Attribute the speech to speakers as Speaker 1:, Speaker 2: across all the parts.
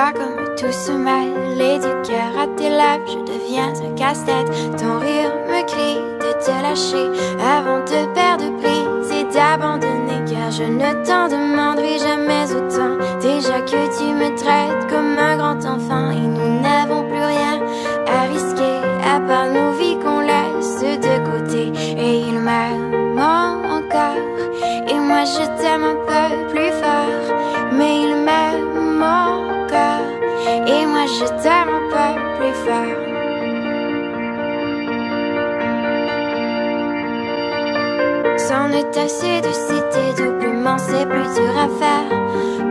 Speaker 1: vois comme tout se mêle, les du cœur à tes lèvres, je deviens un casse-tête. Ton rire me crie de te lâcher avant de perdre prise et d'abandonner, car je ne t'en demanderai jamais autant. Déjà que tu me traites comme un grand enfant et nous n'avons plus rien à risquer à part nos vies qu'on laisse de côté. Et il m'aime encore et moi je t'aime un peu plus fort, mais il m'aime encore et moi je t'aime un peu plus fort. C'en est assez de citer doublement, c'est plus dur à faire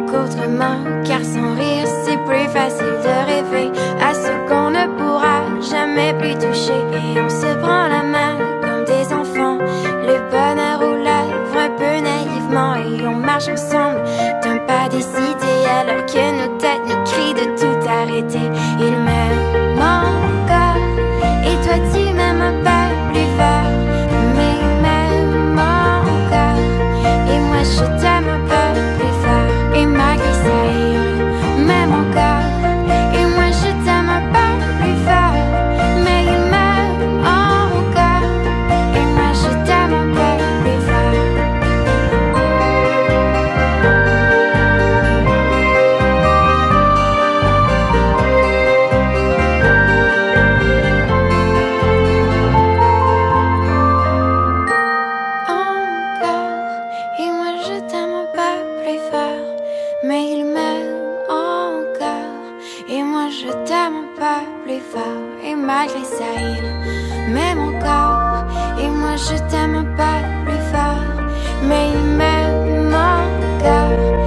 Speaker 1: qu'autrement, car sans rire c'est plus facile de rêver à ce qu'on ne pourra jamais plus toucher. Et on se prend la main comme des enfants, le bonheur aux lèvres un peu naïvement, et on marche ensemble d'un pas décidé alors que nos têtes nous crient de tout arrêter. Il m'aime encore et toi tu m'aimes un peu plus fort, mais il m'aime encore et moi je t'aime un peu plus fort. Et malgré ça il m'aime encore et moi je t'aime un peu plus fort, mais il m'aime encore et moi je t'aime un peu plus fort. Et moi je t'aime un peu plus fort, mais il m'aime encore et moi je t'aime un peu plus fort. Et malgré ça il m'aime encore et moi je t'aime un peu plus fort, mais il m'aime encore